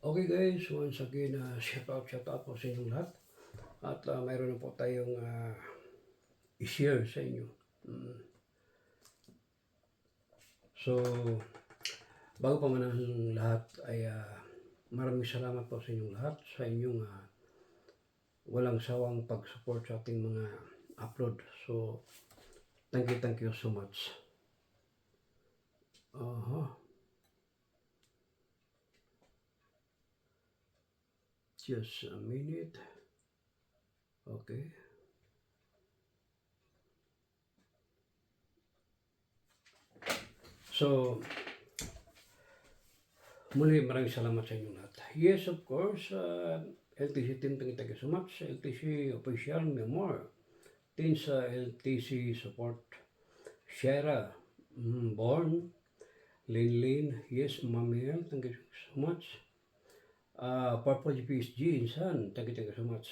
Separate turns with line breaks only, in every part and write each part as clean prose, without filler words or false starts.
Okay guys, once again, shout out po sa inyong lahat. At mayroon na po tayong i-share sa inyo. So, bago pa man ang lahat ay maraming salamat po sa inyong lahat, sa inyong walang sawang pag-support sa ating mga upload. So, thank you so much. Just a minute. Okay. So, muli maraming salamat sa inyong lahat. Yes, of course, LTC team, thank you so much. LTC official, Memor. Team sa LTC support. Shara, Born, Lin, yes, Mamiel, thank you so much. Purple GPSG, Insan, thank you so much.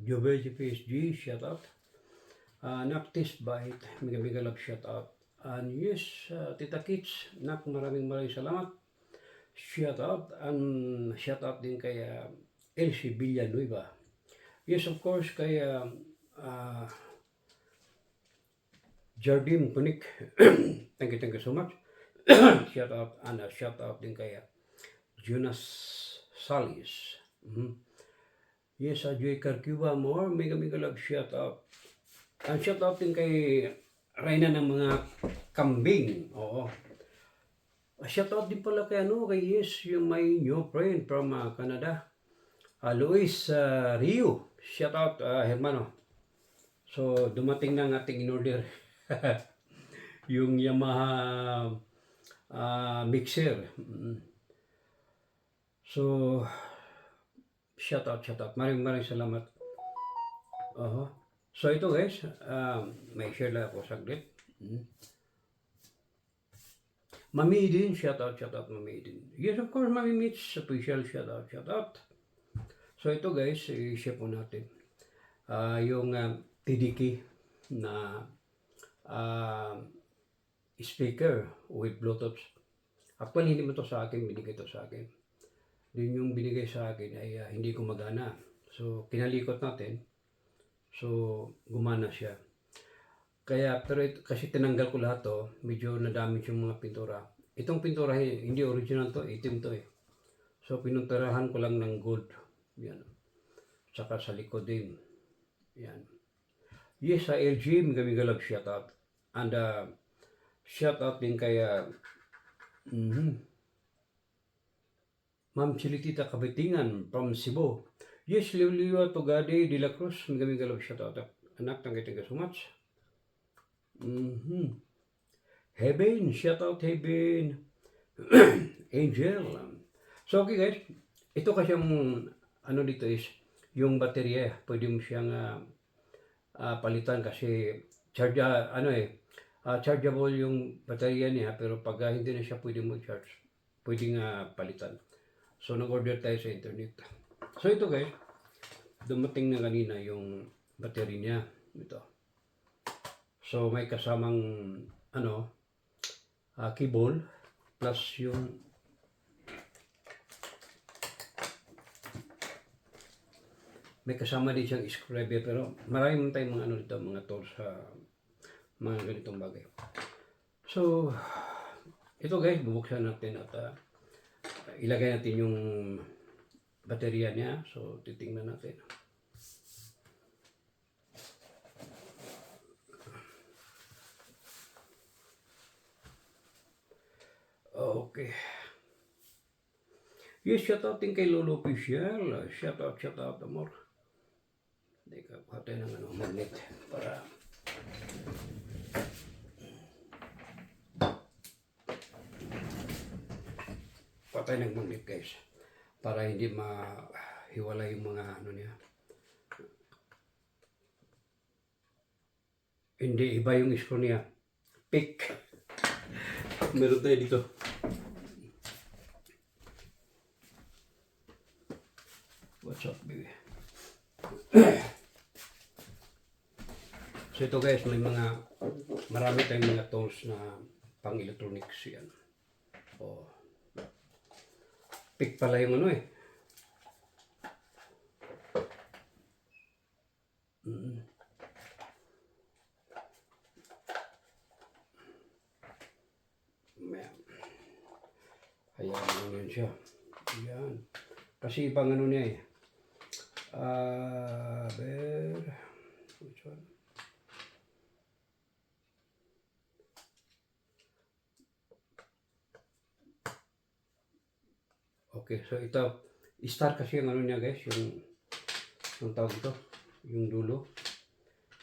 Jovel GPSG, shout out. Nactis Bite, mega love shout out. And yes, Tita Kids, maraming salamat. Shout out, and shout out din kay Elsie Villanueva. Yes, of course, kay Jardim Kunik, thank you so much. Shout out, and shout out din kay Jonas Salis. Yes, Joy Carcuba more, mega love shout out. And shout out din kay Reyna ng mga kambing. Oo. Shout out din pala kay yes, yung my new friend from Canada. Luis Rio. Shout out, hermano. So, dumating na ang ating in-order. Yung Yamaha mixer. So, shout out. Maraming salamat. So, ito guys, may share lang ako saglit. Mami din, shout out, Mami din. Yes, of course, Mami Mitch, official shout out. So, ito guys, i-share po natin. Yung TDK na speaker with Bluetooth. Actually, hindi mo to sa akin, binigay to sa akin. Din yung binigay sa akin ay hindi gumagana. So, kinalikot natin. So, gumana siya. Kaya, pero kasi tinanggal ko lahat to, medyo na-damage yung mga pintura. Itong pintura, hindi original to, itim to eh. So, pinunturahan ko lang ng gold. Yan. Saka sa likod din. Yan. Yes, sa LG, mga love shout out. And shout out din kay Ma'am Chilitita Kabitingan from Cebu. Yes, Liwa Tugade de la Cruz, mga love shout out. Anak, thank you so much. Heaven, shout out Heaven. Angel. So okay guys, ito kasi yung dito is yung baterya, pwede mo siyang palitan kasi chargeable yung baterya niya, pero pag hindi na siya pwede mo charge, pwede nga palitan. So nag-order tayo sa internet. So ito guys, dumating na kanina yung battery niya. Ito. So may kasamang cable plus yung may kasama din siyang screwdriver, pero maraming tayong mga dito, mga tools sa mga ganitong bagay. So ito guys, bubuksan natin at ilagay natin yung baterya niya. So titingnan natin. Okay. Yes, shout out din kay Lolo Official. Shout out amor. Hindi ka patay ng magnet para patay ng magnet guys. Para hindi mahiwala yung mga niya. Hindi iba yung screw niya. Pick. Meron tayo dito. What's up, baby? So ito guys, marami tayong mga tools na pang electronics yan. Oh. Pick pala yung ano eh. Ayan, yun siya. Ayan. Kasi ibang ano niya eh. Which one? Okay, so ito. Star kasi yung ano niya guys. Yung tawag ito. Yung dulo.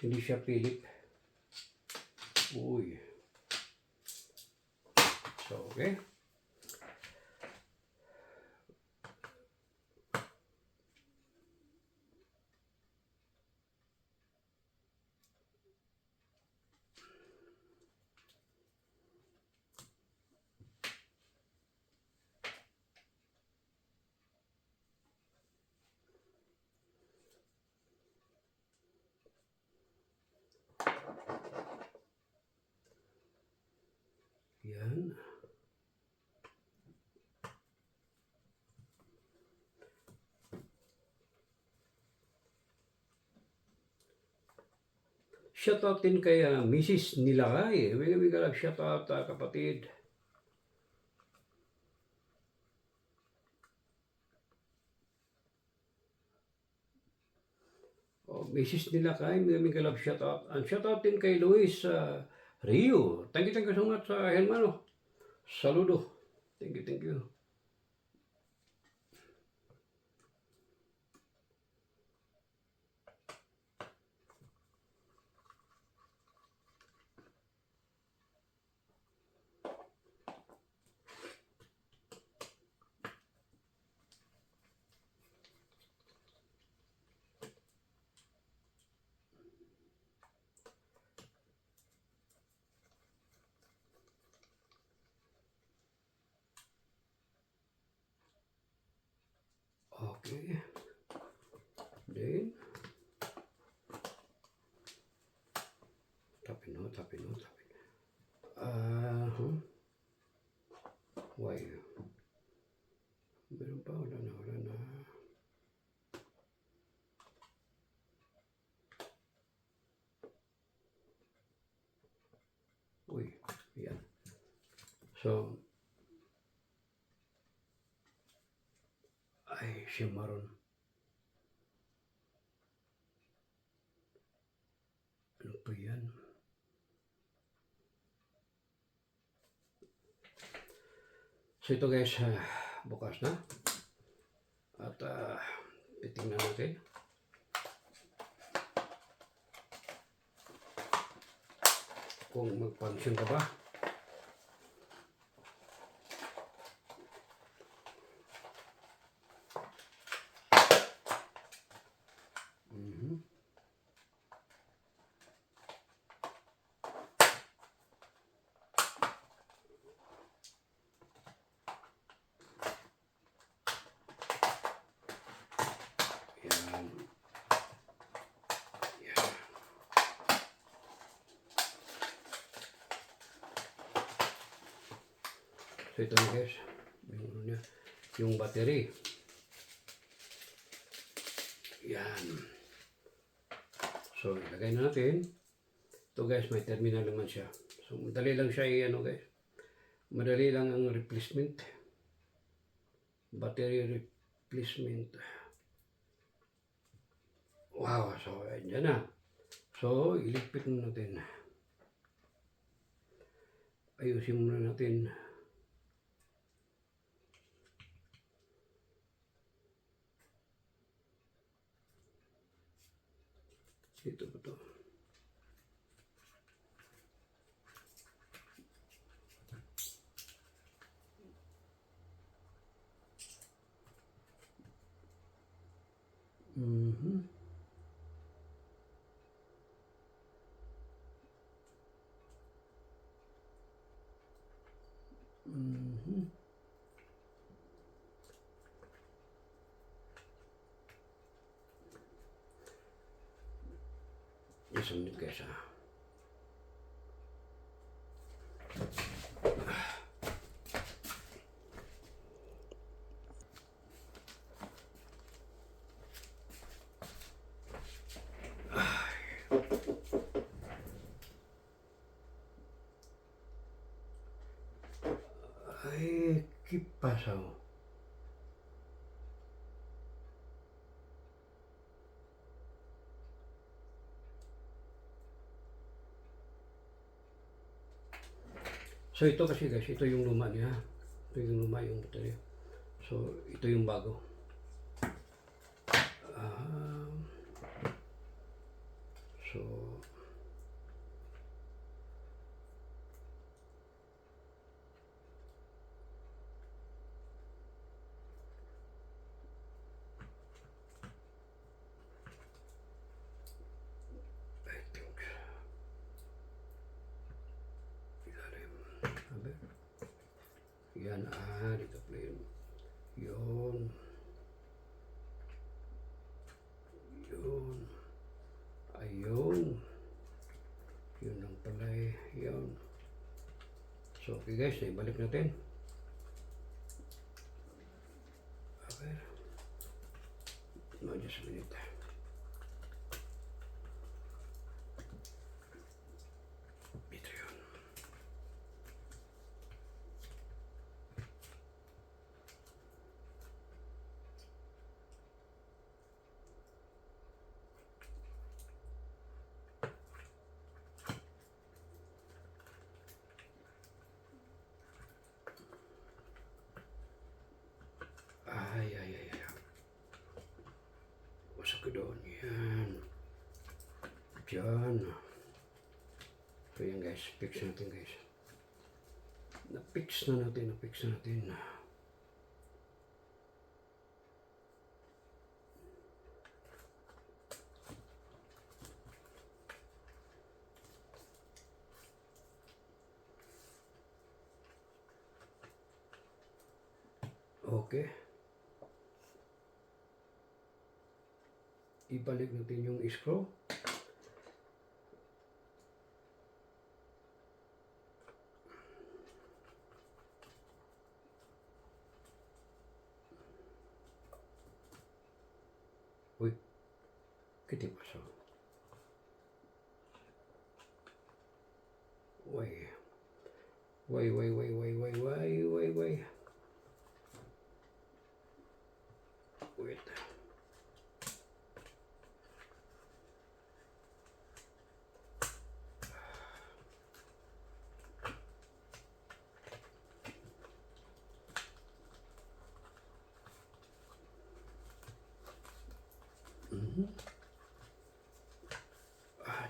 Hindi siya Philip. Uy. So, okay. Yan. Shoutout din kay Mrs. Nilakay. Bigla shoutout kapatid. Oh, Mrs. Nilakay, bigla shoutout. And shoutout din kay Luis Rio. Thank you so much hermano. Saludo. Thank you. Okay. Then, tapin. Why? Meron pa, wala na. Uy, yan. So, ay, si Maron. Ano pa yan? So ito guys, bukas na. At titingnan natin. Kung mag-function ka ba. So ito na guys, yung battery. Yan. So ilagay na natin. Ito guys, may terminal naman siya. So madali lang siya guys. Madali lang ang replacement. Battery replacement. Wow, so andyan na. So iligpit muna natin. Ayusin muna natin. Ito ba ito? Isang guys pasaw. So ito kasi guys, ito yung luma niya. Ito yung luma yung baterya. So ito yung bago. So I think ilalim. Sabi? Yan dito play. Yun. Yun. Ayun. Yun lang pala eh. Yun. So okay guys, ibalik natin. Okay. No, just a minute. Ito yun. Ay. Masuk ke doon. Yan. Diyan. So yan guys, fix natin guys. Na-fix na natin. Okay. Ibalik natin yung screw. Uy, ¿qué pasó? Uy. Wait.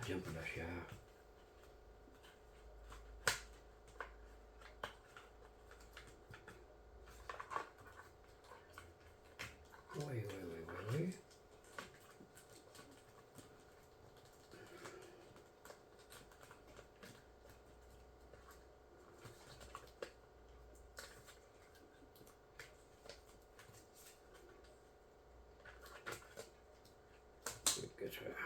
Diyan pala siya. Wait. Get her.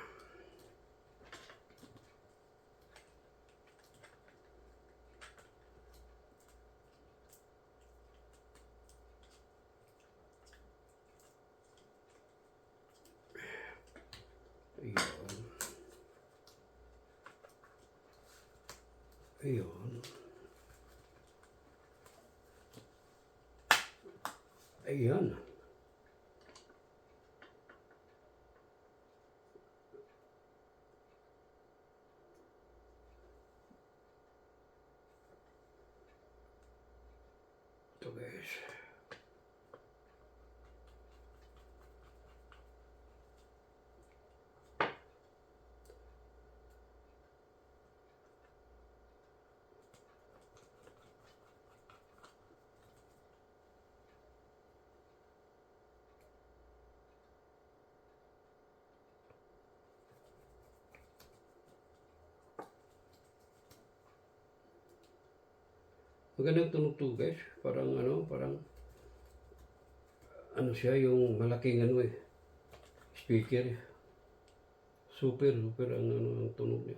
Ayun. Ito guys. Magandang tunog to guys. Parang ano siya yung malaking speaker. Super ang tunog niya.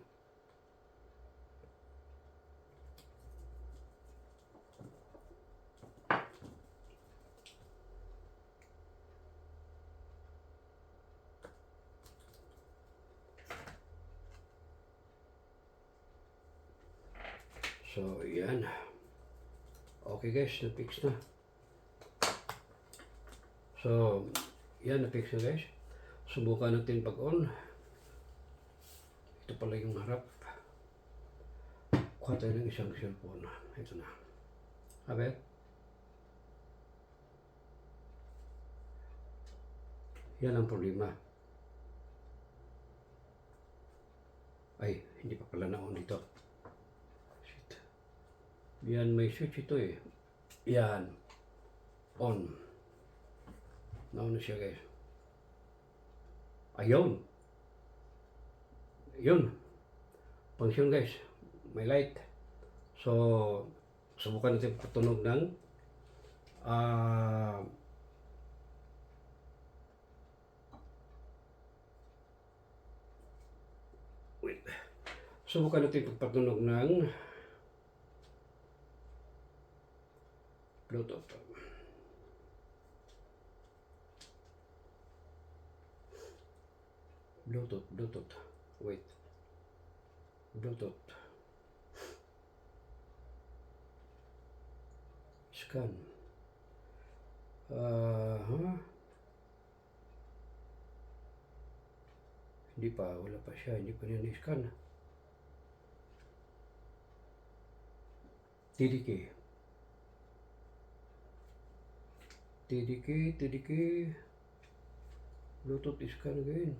So, yan. Okay guys, na-fix na. So, yan, na-fix na guys. Subukan natin pag-on. Ito pala yung harap. Kuha tayo ng isang cellphone. Ito na. Habet. Yan ang problema. Ay, hindi pa pala na-on dito. Shit. Yan, may switch ito eh. Yan. On. Na-on na siya guys. Ayun. Yun. Function guys. May light. So, subukan natin patunog ng wait. Subukan natin pagpatunog ng Bluetooth. Bluetooth. Wait. Bluetooth. Scan. Hindi pa, wala pa siya. Hindi pa niya ni-scan. TDK. Bluetooth scan again.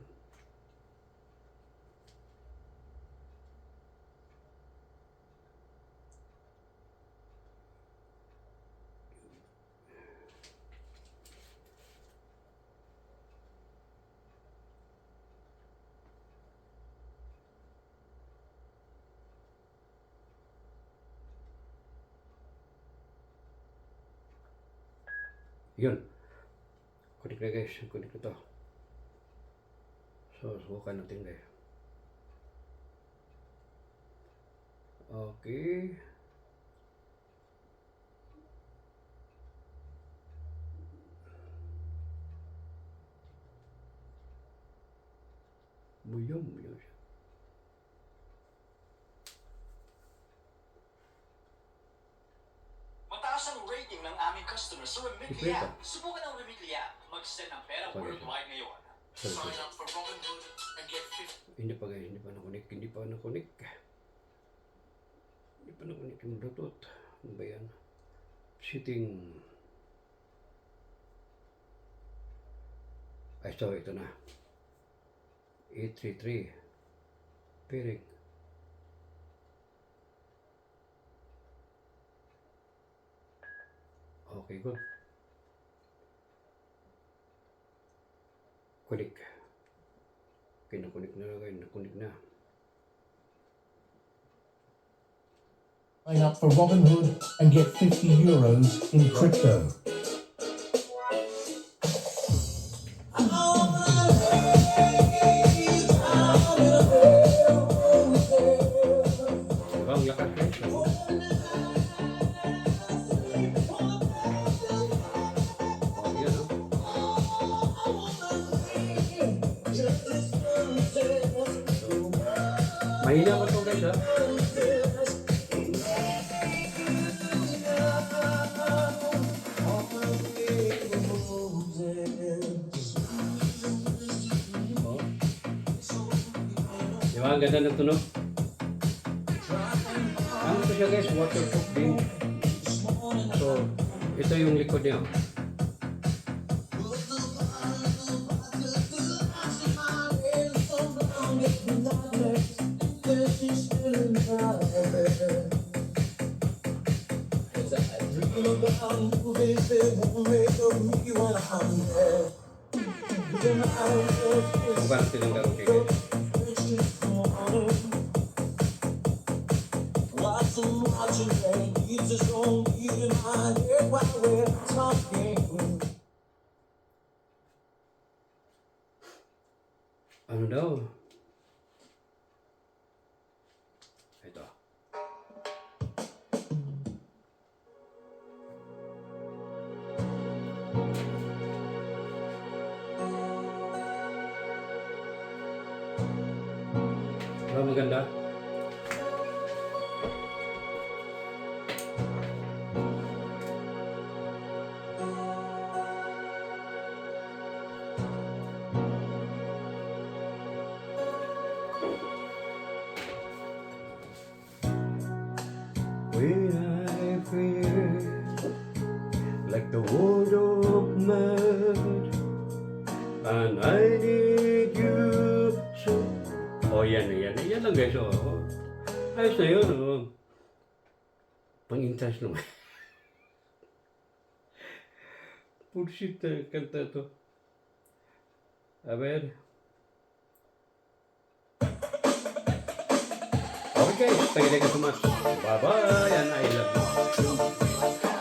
Yun. Connect na guys. Connect na to. So, subukan natin guys. Okay. Buyong siya.
Mataas ang rating ng aming customers sa Remitly app. Subukan ang Remitly app. Mag-send ng pera worldwide ngayon. Sign up for Robinhood and get 50.
Hindi pa guys, hindi pa na-connect yung Bluetooth. Ano ba yan? Setting. Ay, so ito na. 833. Pairing. Okay, good. Connect. Okay, na-connect na.
Sign up for Robinhood and get 50 euros in crypto.
Ang lakas guys. Mahina ko ito guys ha. Diba ang ganda ng tunog? Ano ito siya guys? Waterproof din. So, ito yung likod niya. Bukan tinanggal kayak ano daw? Ito. Diba maganda? when I feel like the world of mud, and I need you so. Oh, yan lang guys. Oh. Ayos na yun. Oh. Pang-interest naman. Pursit na kanta to. A ver. Okay guys, thank you so much. Bye-bye, and I love you.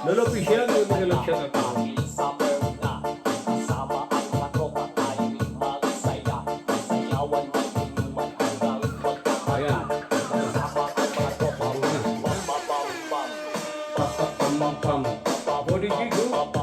Lolo Official, mag-love shout out. Ayan. Pam, pam, pam. What did you do?